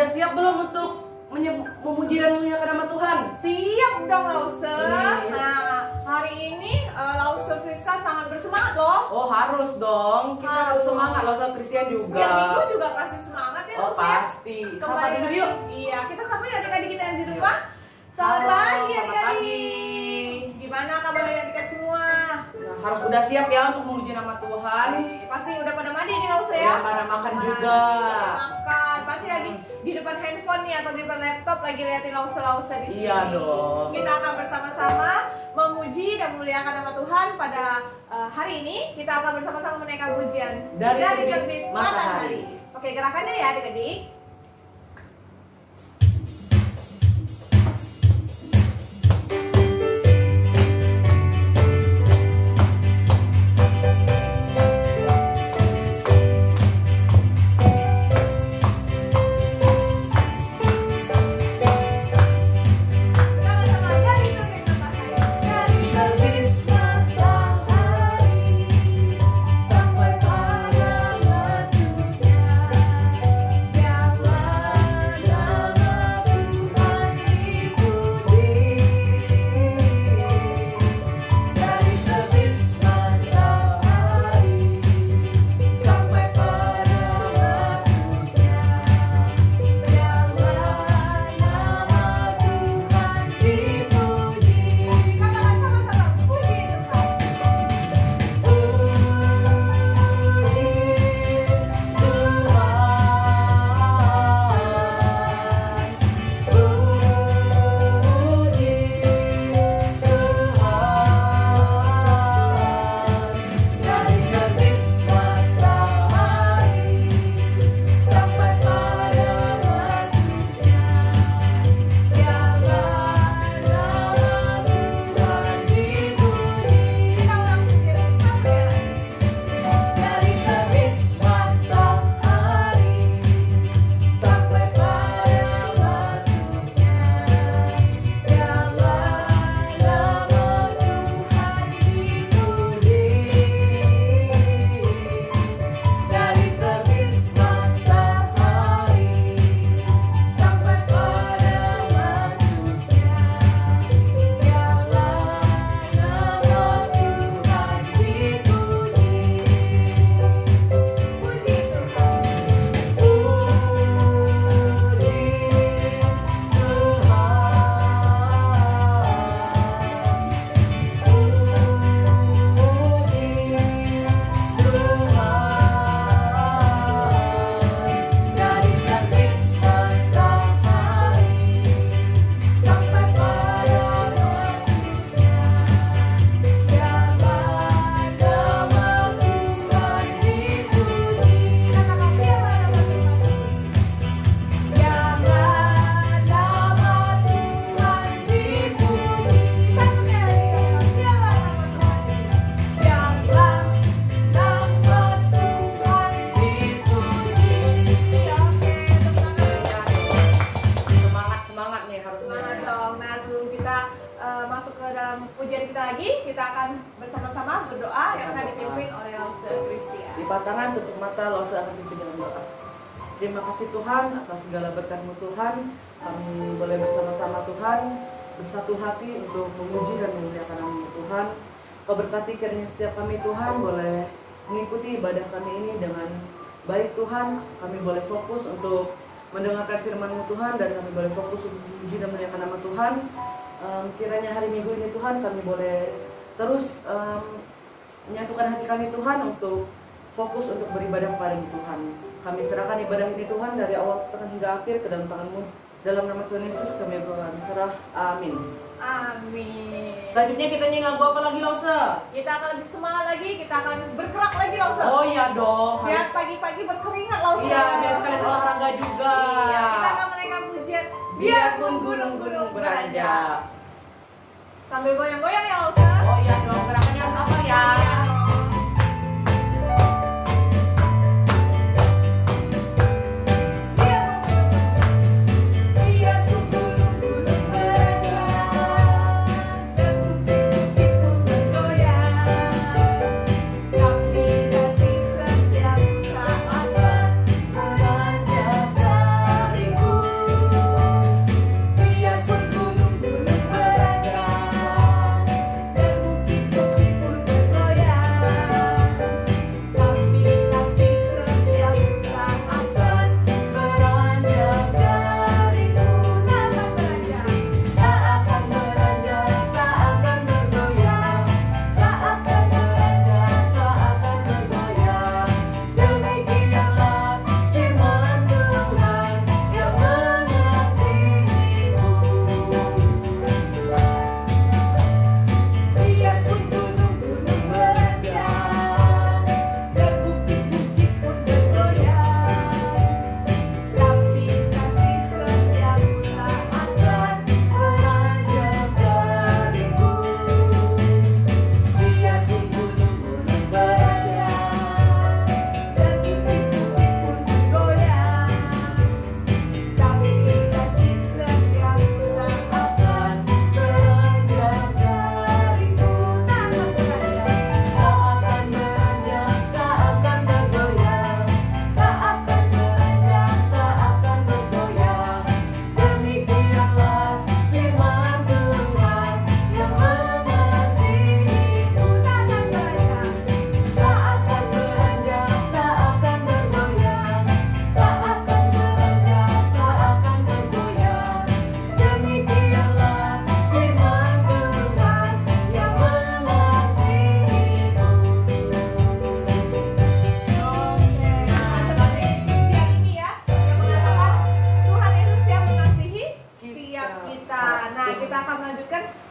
udah siap belum untuk memuji dan memuliakan nama Tuhan? Siap dong Lause. Nah, hari ini Lause Friska sangat bersemangat loh. Oh harus dong, kita harus semangat. Lause Christian juga. Setiap minggu juga kasih semangat ya Oh Lause ya. pasti. Sapa dulu yuk. Iya, kita sapa ya adik-adik kita yang di rumah. Selamat pagi adik-adik. Gimana kabar adik-adik semua? Nah, harus udah siap ya untuk memuji nama Tuhan. Pasti udah pada mandi nih Lause ya. Ya, pada makan juga. Makan, pasti lagi di depan handphone nih atau di depan laptop lagi liatin Lause di sini. Iya dong. Kita akan bersama-sama memuji dan memuliakan nama Tuhan pada hari ini. Kita akan bersama-sama menaikkan pujian dari terbit matahari. Oke, gerakannya ya adik-adik. Terima kasih Tuhan atas segala berkat-Mu Tuhan. Kami boleh bersama-sama Tuhan bersatu hati untuk memuji dan memuliakan nama-Mu Tuhan. Kau berkati kiranya setiap kami Tuhan boleh mengikuti ibadah kami ini dengan baik Tuhan. Kami boleh fokus untuk mendengarkan firman-Mu Tuhan dan kami boleh fokus untuk memuji dan memuliakan nama Tuhan. Kiranya hari Minggu ini Tuhan kami boleh terus menyatukan hati kami Tuhan untuk fokus untuk beribadah kepada Tuhan. Kami serahkan ibadah ini Tuhan dari awal hingga akhir ke dalam tangan-Mu. Dalam nama Tuhan Yesus kami berserah. Amin. Amin. Selanjutnya kita nyanyi lagu apa lagi Lause? Kita akan lebih semangat lagi, kita akan bergerak lagi Lause. Oh iya dong. Biar pagi-pagi berkeringat Lause. Iya, biar sekalian olahraga juga. Iya, kita akan menaikkan pujian biarpun gunung-gunung beranjak. Sambil goyang-goyang ya Lause. Oh iya dong, gerakannya harus apa ya? Setiap saat beranjak dariku.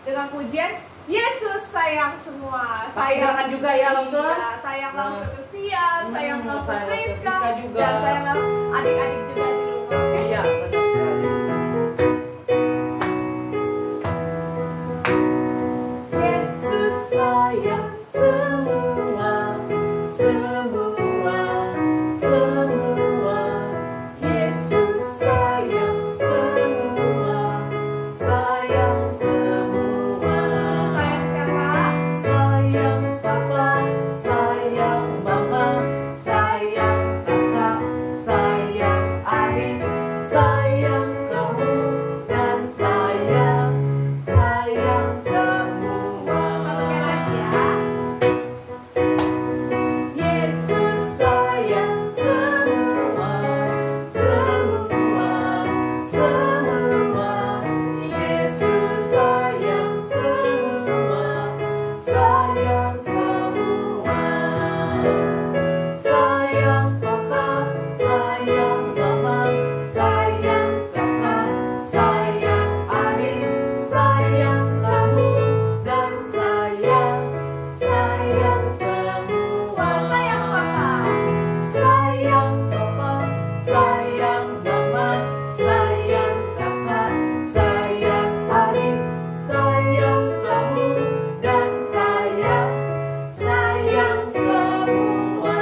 dengan pujian Yesus sayang semua. Pakai gerakan juga ya, Lause? Iya, sayang Lause Christian, sayang Lause sayang Lause Priska Priska juga. dan sayang adik-adik juga di rumah. Oke? Iya, benar sekali. Yesus sayang semua, semua, semua. Yesus sayang semua, sayang semua. Sayang siapa? Sayang papa, sayang mama, sayang kakak, sayang adik, sayang kamu, dan sayang semua. Satu lagi ya. Yesus sayang semua, semua, semua. Yesus sayang semua, sayang semua. Sayang papa, sayang mama, sayang kakak, sayang adik, sayang kamu, dan sayang semua. Sayang papa. Sayang papa, sayang mama, sayang kakak, sayang adik, sayang kamu, dan sayang semua.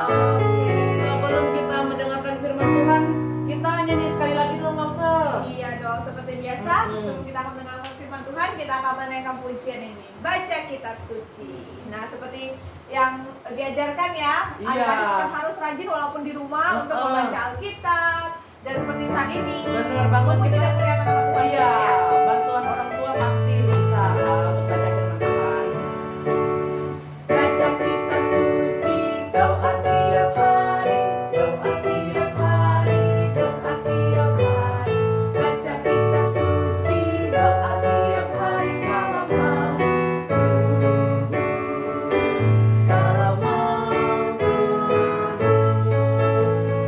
Oke. Sebelum kita mendengarkan firman Tuhan, kita nyanyi sekali lagi dong, Lause. Iya dong, seperti biasa, sebelum kita akan mendengarkan firman Tuhan, kita akan menaikkan pujian ini. Baca kitab suci. Nah, seperti yang diajarkan ya, Iya. adik-adik tetap harus rajin walaupun di rumah untuk membaca Alkitab. Dan seperti saat ini, Bener banget, mumpung kita tidak punya pendapat Tuhan, Iya, ya. bantuan orang tua pasti bisa untuk baca firman Tuhan. Baca kitab suci, doa tiap hari, doa tiap hari, doa tiap hari. Baca kitab suci, doa tiap hari kalau mau tumbuh, kalau mau tumbuh,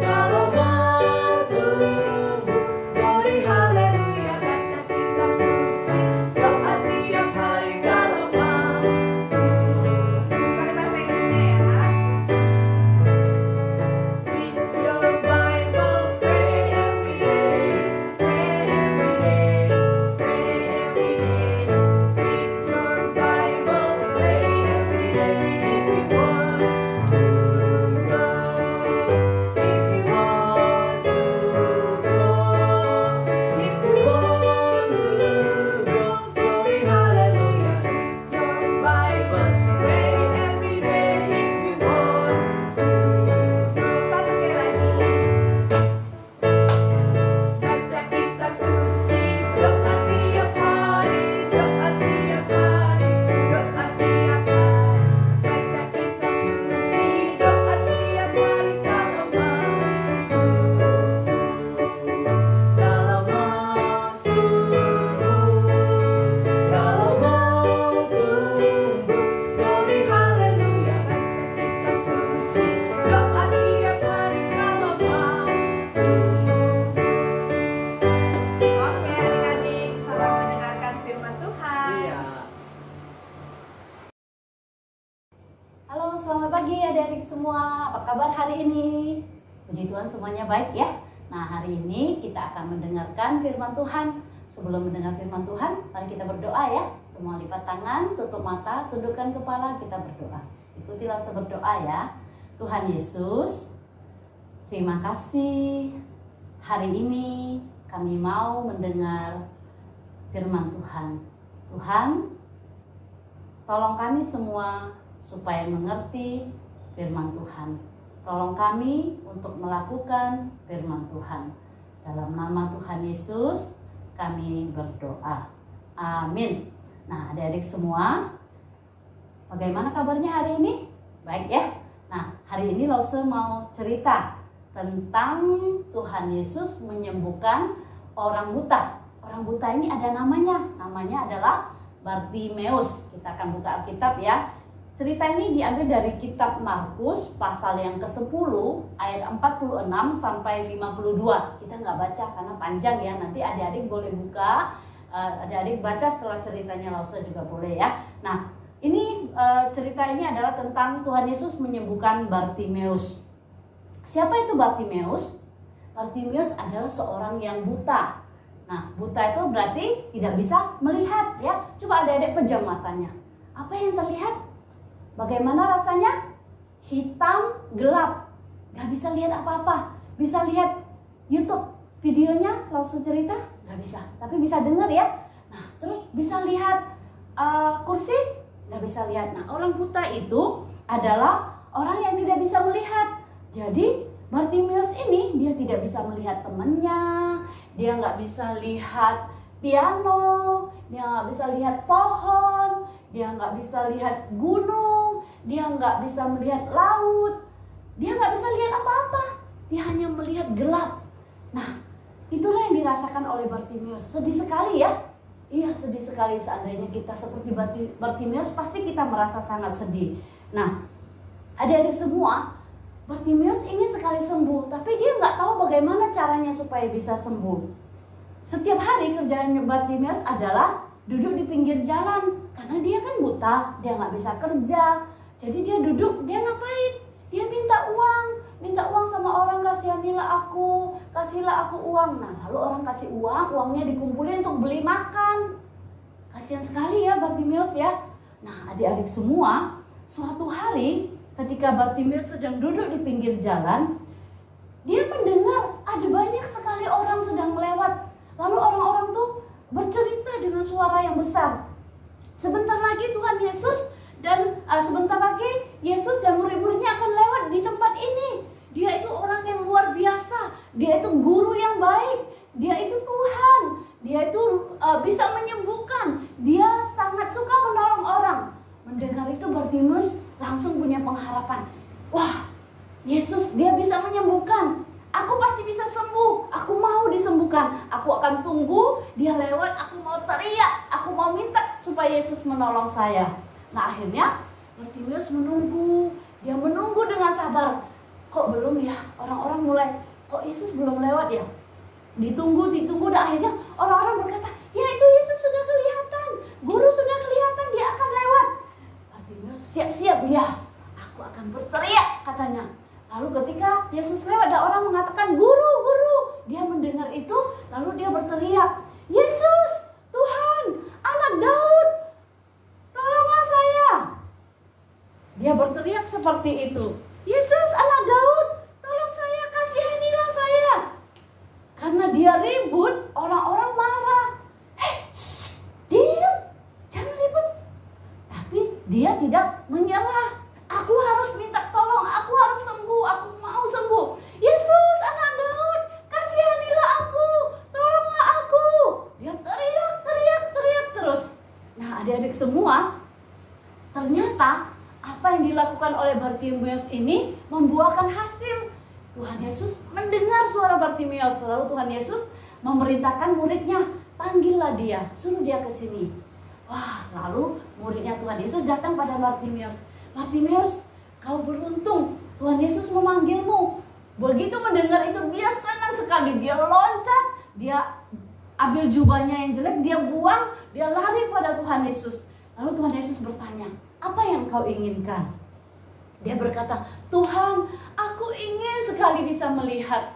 kalau mau tumbuh. Glory haleluya, baca kitab suci, doa tiap hari kalau mau tumbuh. Pakai bahasa Inggrisnya ya. Read your Bible, pray every day, pray every day, pray every day. Read your Bible, pray every day. If you want to grow, if you want to grow, if you want to grow, glory hallelujah. Your Bible, pray every day. If you want to grow. Satu kali lagi. Baca kitab suci, doa tiap hari, doa tiap hari, doa tiap hari. Baca kitab suci, doa tiap hari kalau mau tumbuh, kalau mau tumbuh, kalau mau tumbuh. Glory haleluya, baca kitab suci, doa tiap hari kalau mau tumbuh. Oke adik-adik, selamat mendengarkan firman Tuhan. Iya. Halo, selamat pagi adik-adik semua. Apa kabar hari ini? Puji Tuhan semuanya baik ya. Nah, hari ini kita akan mendengarkan firman Tuhan. Sebelum mendengar firman Tuhan, mari kita berdoa ya. Semua lipat tangan, tutup mata, tundukkan kepala, kita berdoa. Ikutilah berdoa ya. Tuhan Yesus, terima kasih. Hari ini kami mau mendengar firman Tuhan. Tuhan, tolong kami semua supaya mengerti firman Tuhan. Tolong kami untuk melakukan firman Tuhan. Dalam nama Tuhan Yesus kami berdoa. Amin. Nah, adik-adik semua, bagaimana kabarnya hari ini? Baik ya. Nah, hari ini Lause mau cerita tentang Tuhan Yesus menyembuhkan orang buta. Orang buta ini ada namanya adalah Bartimeus. Kita akan buka Alkitab ya. Cerita ini diambil dari kitab Markus pasal yang ke-10 ayat 46 sampai 52. Kita nggak baca karena panjang ya. Nanti adik-adik boleh buka Adik-adik baca setelah ceritanya Lause juga boleh ya. Nah, ini cerita ini adalah tentang Tuhan Yesus menyembuhkan Bartimeus. Siapa itu Bartimeus? Bartimeus adalah seorang yang buta. Nah, buta itu berarti tidak bisa melihat ya. Coba adik-adik pejam matanya. Apa yang terlihat? Bagaimana rasanya? Hitam, gelap. Gak bisa lihat apa-apa. Bisa lihat YouTube videonya Lause cerita? Gak bisa. Tapi bisa dengar ya. Nah, terus bisa lihat kursi? Gak bisa lihat. Nah, orang buta itu adalah orang yang tidak bisa melihat. Jadi Bartimeus ini dia tidak bisa melihat temannya, dia nggak bisa lihat piano, dia nggak bisa lihat pohon, dia nggak bisa lihat gunung, dia nggak bisa melihat laut, dia nggak bisa lihat apa-apa, dia hanya melihat gelap. Nah, itulah yang dirasakan oleh Bartimeus. Sedih sekali ya. Iya, sedih sekali. Seandainya kita seperti Bartimeus, pasti kita merasa sangat sedih. Nah, adik-adik semua, Bartimeus ini sekali sembuh, tapi dia nggak tahu bagaimana caranya supaya bisa sembuh. Setiap hari kerjaannya Bartimeus adalah duduk di pinggir jalan, karena dia kan buta, dia nggak bisa kerja. Jadi dia duduk, dia ngapain? Dia minta uang sama orang, kasihanilah aku, kasihlah aku uang. Nah, lalu orang kasih uang, uangnya dikumpulin untuk beli makan. Kasihan sekali ya Bartimeus ya. Nah, adik-adik semua, suatu hari ketika Bartimeus sedang duduk di pinggir jalan, dia mendengar ada banyak sekali orang sedang melewat. Lalu orang-orang tuh bercerita dengan suara yang besar. Sebentar lagi Tuhan Yesus dan sebentar lagi Yesus dan murid-muridnya akan lewat di tempat ini. Dia itu orang yang luar biasa. Dia itu guru yang baik. Dia itu Tuhan. Dia itu bisa menyembuhkan. Dia sangat suka menolong orang. Mendengar itu Bartimeus langsung punya pengharapan. Wah, Yesus dia bisa menyembuhkan. Aku pasti bisa sembuh. Aku mau disembuhkan. Aku akan tunggu dia lewat. Aku mau teriak. Aku mau minta supaya Yesus menolong saya. Nah, akhirnya Bartimeus menunggu. Dia menunggu dengan sabar. Kok belum ya? Orang-orang mulai, kok Yesus belum lewat ya? Ditunggu, dan akhirnya orang-orang berkata, ya itu Yesus sudah kelihatan. Guru sudah kelihatan, dia akan lewat. Bartimeus siap-siap dia. Aku akan berteriak katanya. Lalu ketika Yesus lewat, ada orang mengatakan, guru, guru. Dia mendengar itu, lalu dia berteriak, Yesus, Tuhan, anak Daud, tolonglah saya. Dia berteriak seperti itu. Yesus, anak Daud, tolong saya, kasihanilah saya. Karena dia ribut, orang-orang marah. Diam, jangan ribut. Tapi dia tidak menyerah. Aku harus minta tolong, aku harus sembuh, aku mau sembuh. Yesus, anak Daud, kasihanilah aku, tolonglah aku. Dia teriak terus. Nah, adik-adik semua, ternyata apa yang dilakukan oleh Bartimeus ini membuahkan hasil. Tuhan Yesus mendengar suara Bartimeus. Lalu Tuhan Yesus memerintahkan muridnya, panggillah dia, suruh dia ke sini. Wah, lalu muridnya Tuhan Yesus datang pada Bartimeus. Bartimeus, kau beruntung, Tuhan Yesus memanggilmu. Begitu mendengar itu, dia senang sekali. Dia loncat, dia ambil jubahnya yang jelek, dia buang, dia lari pada Tuhan Yesus. Lalu Tuhan Yesus bertanya, apa yang kau inginkan? Dia berkata, Tuhan, aku ingin sekali bisa melihat.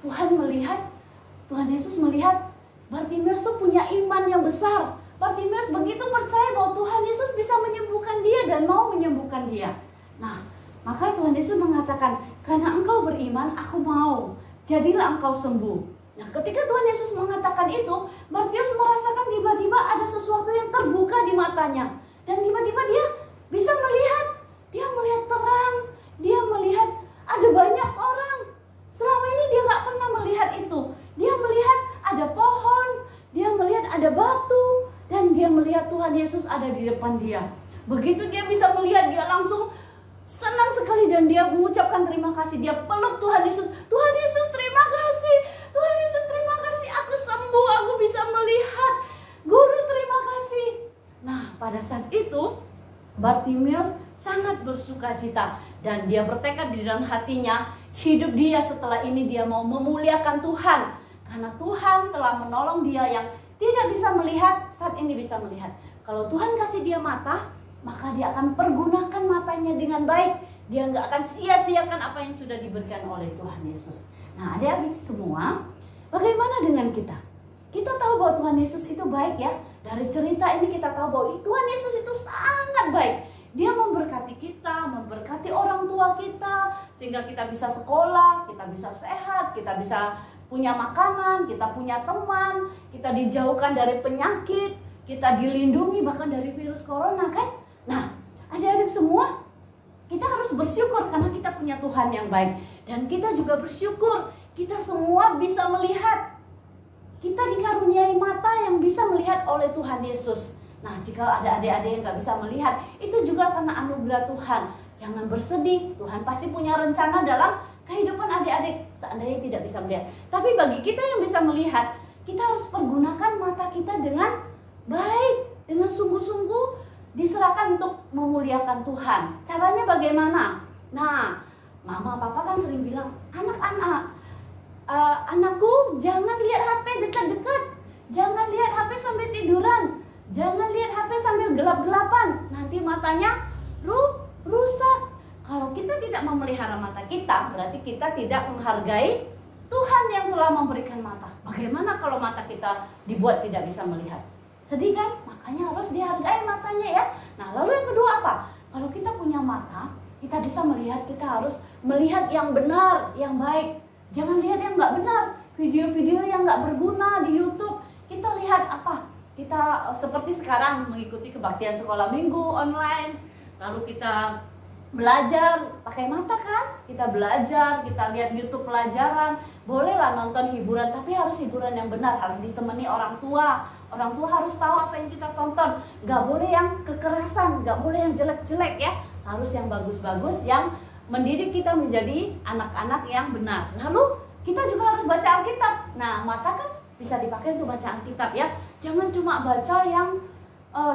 Tuhan Yesus melihat Bartimeus tuh punya iman yang besar. Bartimeus begitu percaya bahwa Tuhan Yesus bisa menyembuhkan dia dan mau menyembuhkan dia. Nah, maka Tuhan Yesus mengatakan, karena engkau beriman, aku mau. Jadilah engkau sembuh. Nah, ketika Tuhan Yesus mengatakan itu, Bartimeus merasakan tiba-tiba ada sesuatu yang terbuka di matanya. Dan tiba-tiba dia bisa melihat. Dia melihat terang. Dia melihat ada banyak orang. Selama ini dia gak pernah melihat itu. Dia melihat ada pohon. Dia melihat ada batu. Dan dia melihat Tuhan Yesus ada di depan dia. Begitu dia bisa melihat, dia langsung senang sekali. Dan dia mengucapkan terima kasih. Dia peluk Tuhan Yesus. Tuhan Yesus, terima kasih. Tuhan Yesus, terima kasih. Aku sembuh, aku bisa melihat. Guru, terima kasih. Nah, pada saat itu Bartimeus sangat bersukacita. Dan dia bertekad di dalam hatinya, hidup dia setelah ini dia mau memuliakan Tuhan. Karena Tuhan telah menolong dia yang tidak bisa melihat, saat ini bisa melihat. Kalau Tuhan kasih dia mata, maka dia akan pergunakan matanya dengan baik. Dia nggak akan sia-siakan apa yang sudah diberikan oleh Tuhan Yesus. Nah, adik-adik semua, bagaimana dengan kita? Kita tahu bahwa Tuhan Yesus itu baik ya. Dari cerita ini kita tahu bahwa Tuhan Yesus itu sangat baik. Dia memberkati kita, memberkati orang tua kita, sehingga kita bisa sekolah, kita bisa sehat, kita bisa punya makanan, kita punya teman, kita dijauhkan dari penyakit, kita dilindungi bahkan dari virus corona kan. Nah, adik-adik semua, kita harus bersyukur karena kita punya Tuhan yang baik. Dan kita juga bersyukur kita semua bisa melihat. Kita dikaruniai mata yang bisa melihat oleh Tuhan Yesus. Nah, jika ada adik-adik yang nggak bisa melihat, itu juga karena anugerah Tuhan. Jangan bersedih, Tuhan pasti punya rencana dalam kehidupan adik-adik seandainya tidak bisa melihat. Tapi bagi kita yang bisa melihat, kita harus pergunakan mata kita dengan baik, dengan sungguh-sungguh diserahkan untuk memuliakan Tuhan. Caranya bagaimana? Nah, mama papa kan sering bilang, anakku jangan lihat HP dekat-dekat, jangan lihat HP sampai tiduran, jangan lihat HP sambil gelap-gelapan, nanti matanya rusak. Kalau kita tidak memelihara mata kita, berarti kita tidak menghargai Tuhan yang telah memberikan mata. Bagaimana kalau mata kita dibuat tidak bisa melihat? Sedih kan? Makanya harus dihargai matanya ya. Nah, lalu yang kedua apa? Kalau kita punya mata, kita bisa melihat, kita harus melihat yang benar, yang baik. Jangan lihat yang nggak benar, video-video yang nggak berguna di YouTube. Kita lihat apa? Kita seperti sekarang mengikuti kebaktian sekolah minggu online, lalu kita belajar pakai mata kan? Kita belajar, kita lihat YouTube pelajaran. Bolehlah nonton hiburan, tapi harus hiburan yang benar, harus ditemani orang tua. Orang tua harus tahu apa yang kita tonton. Nggak boleh yang kekerasan, nggak boleh yang jelek-jelek ya. Harus yang bagus-bagus, yang mendidik kita menjadi anak-anak yang benar. Lalu kita juga harus baca Alkitab. Nah, mata kan bisa dipakai untuk baca Alkitab ya. Jangan cuma baca yang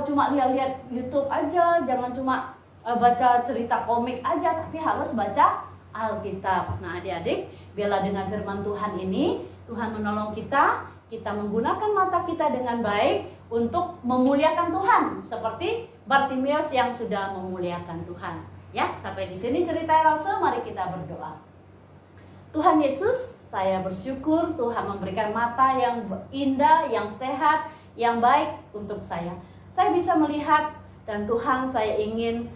cuma lihat-lihat YouTube aja, jangan cuma baca cerita komik aja, tapi harus baca Alkitab. Nah, adik-adik, biarlah dengan firman Tuhan ini, Tuhan menolong kita menggunakan mata kita dengan baik untuk memuliakan Tuhan, seperti Bartimeus yang sudah memuliakan Tuhan. Ya, sampai di sini cerita Rasul, mari kita berdoa. Tuhan Yesus, saya bersyukur Tuhan memberikan mata yang indah, yang sehat, yang baik untuk saya. Saya bisa melihat, dan Tuhan, saya ingin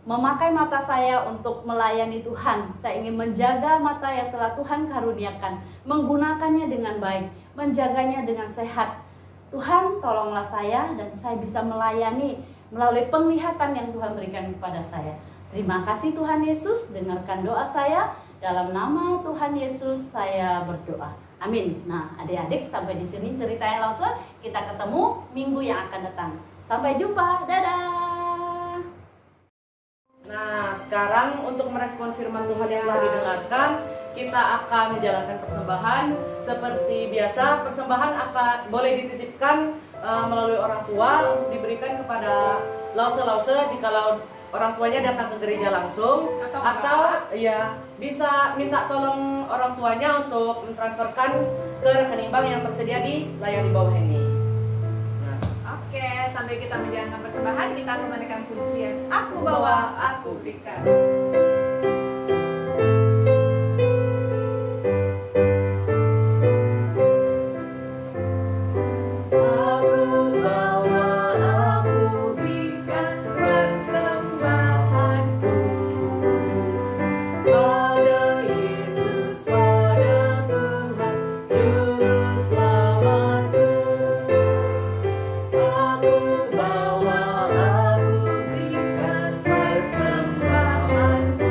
memakai mata saya untuk melayani Tuhan. Saya ingin menjaga mata yang telah Tuhan karuniakan, menggunakannya dengan baik, menjaganya dengan sehat. Tuhan, tolonglah saya dan saya bisa melayani melalui penglihatan yang Tuhan berikan kepada saya. Terima kasih Tuhan Yesus, dengarkan doa saya. Dalam nama Tuhan Yesus saya berdoa. Amin. Nah, adik-adik, sampai di sini cerita yang langsung. Kita ketemu minggu yang akan datang. Sampai jumpa. Dadah. Nah, sekarang untuk merespon firman Tuhan yang telah didengarkan, kita akan menjalankan persembahan. Seperti biasa, persembahan akan boleh dititipkan melalui orang tua untuk diberikan kepada lause-lause jikalau orang tuanya datang ke gereja langsung, atau ya bisa minta tolong orang tuanya untuk mentransferkan ke rekening bank yang tersedia di layar di bawah ini. Oke, sambil kita menjalankan persembahan, kita akan menekan pujian Aku Bawa, Aku Berikan. Aku bawa, aku berikan persembahan.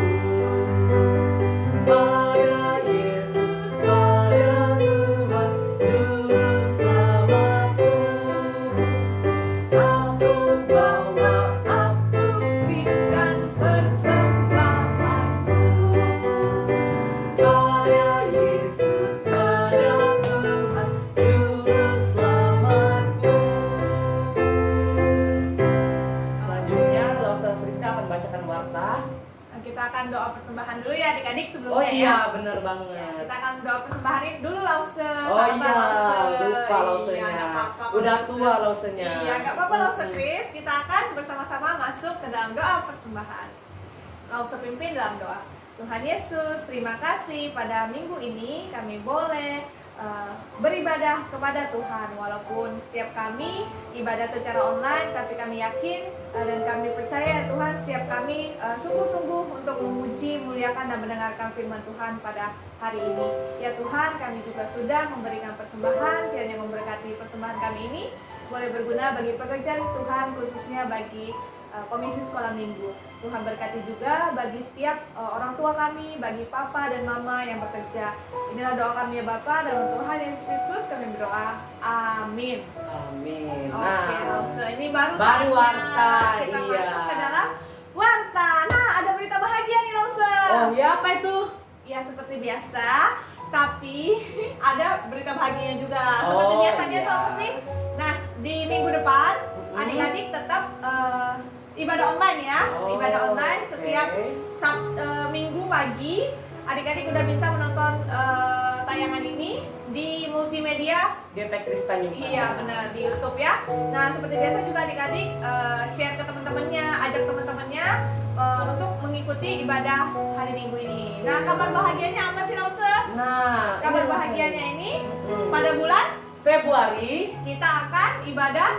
adik-adik sebelumnya Oh iya, ya. bener Ya, banget. kita akan berdoa persembahan ini dulu Lause. Oh Sabar, iya, Lause. lupa lausenya. Iya, nggak apa-apa, Udah Lause. tua lausenya. Iya, nggak apa-apa Lause Chris. Kita akan bersama-sama masuk ke dalam doa persembahan. Lause pimpin dalam doa. Tuhan Yesus, terima kasih pada minggu ini kami boleh beribadah kepada Tuhan. Walaupun setiap kami ibadah secara online, tapi kami yakin dan kami percaya Tuhan setiap kami sungguh-sungguh untuk memuji, muliakan dan mendengarkan firman Tuhan pada hari ini. Ya Tuhan, kami juga sudah memberikan persembahan, kiranya memberkati persembahan kami ini boleh berguna bagi pekerjaan Tuhan, khususnya bagi komisi sekolah minggu. Tuhan berkati juga bagi setiap orang tua kami, bagi papa dan mama yang bekerja. Inilah doa kami ya Bapa, dan Tuhan Yesus Kristus kami berdoa. Amin. Amin. Oke, Lause, ini baru baru saatnya warta, kita iya. masuk ke dalam warta. Nah, ada berita bahagia nih Lause. Oh ya, apa itu? Ya seperti biasa, tapi ada berita bahagianya juga. Seperti Oh, biasanya iya. tuh apa sih? Nah, di minggu depan adik-adik tetap ibadah online ya. Oh, Ibadah online oke. setiap minggu pagi. Adik-adik udah bisa menonton tayangan ini di multimedia. GP Kristen juga. Iya benar, di YouTube ya. Nah seperti biasa juga adik-adik share ke teman-temannya, ajak teman-temannya untuk mengikuti ibadah hari Minggu ini. Nah kabar bahagianya apa sih Lause? Nah, Kabar ini bahagianya ini Hmm. pada bulan Februari kita akan ibadah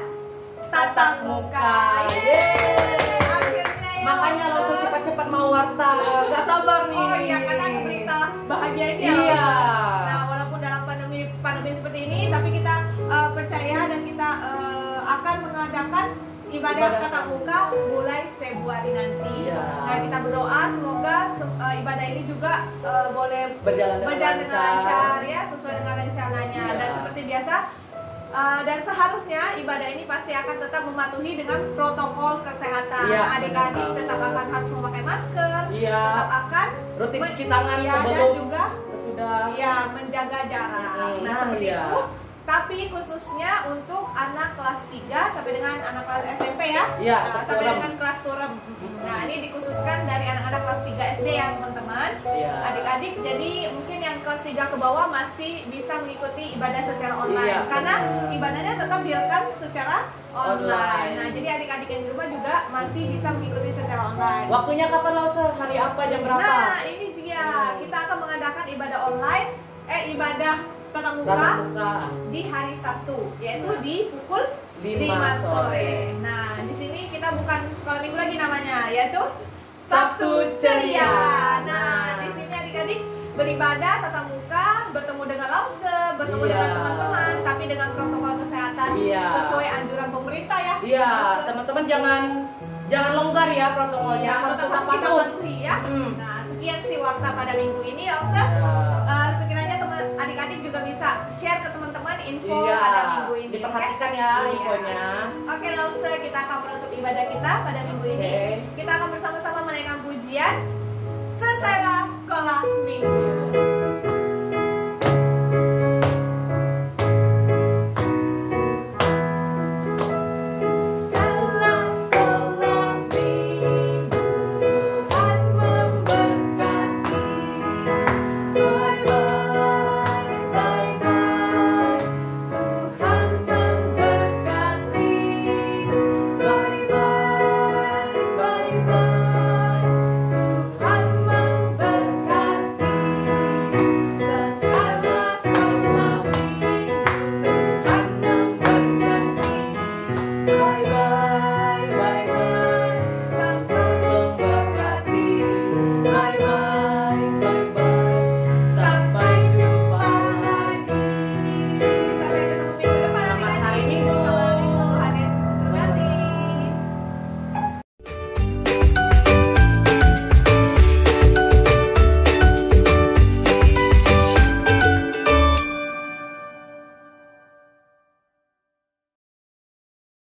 tatap muka. Yeay. Akhirnya ya. Makanya Lause. langsung cepat-cepat mau warta. Gak sabar nih. Oh iya, karena ada berita bahagia ini ya. Iya. Lause. Nah, walaupun dalam pandemi seperti ini, tapi kita percaya dan kita akan mengadakan ibadah tatap muka mulai Februari nanti. Iya. Nah, kita berdoa semoga ibadah ini juga boleh Berjalan dengan dengan lancar ya, sesuai dengan rencananya. Iya. Dan seperti biasa dan seharusnya ibadah ini pasti akan tetap mematuhi dengan protokol kesehatan. Iya, Adik-adik benar. tetap akan harus memakai masker, Iya. tetap akan Rutin cuci tangan ya, sebelum dan juga sesudah. ya menjaga jarak. Nah, Nah, seperti iya. itu. Tapi khususnya untuk anak kelas 3 sampai dengan anak kelas SMP ya. Iya, Nah, sampai turun. dengan kelas turun. Nah, ini dikhususkan dari anak-anak kelas 3 SD ya, teman-teman. Iya. Adik-adik, jadi mungkin yang kelas 3 ke bawah masih bisa mengikuti ibadah secara online. Iya, Karena benar. ibadahnya tetap direkam secara online. Online. Nah, jadi adik-adik yang di rumah juga masih bisa mengikuti secara online. Waktunya kapan Lause? Hari apa? Jam berapa? Nah, ini dia. Kita akan mengadakan ibadah online, ibadah tatap muka Tatap muka. di hari Sabtu, yaitu di pukul 5 sore. Nah, di sini kita bukan sekolah minggu lagi namanya, yaitu Sabtu Ceria. Nah, di sini adik-adik beribadah tatap muka, bertemu dengan Lause, bertemu Iya. dengan teman-teman, tapi dengan protokol kesehatan Iya. sesuai anjuran pemerintah ya. Iya, Lause. teman-teman jangan longgar ya protokolnya. Ya, Harus tetap tetap harus kita patuh. patuhi ya. Hmm. Nah, sekian sih warta pada minggu ini, Lause. Ya. Sekiranya teman adik-adik juga bisa share ke teman-teman info Iya, pada minggu ini. diperhatikan oke? ya Iya. infonya. Oke, Lause, kita akan menutup ibadah kita pada minggu ini. Oke. Kita akan bersama-sama menaikkan pujian. Selesailah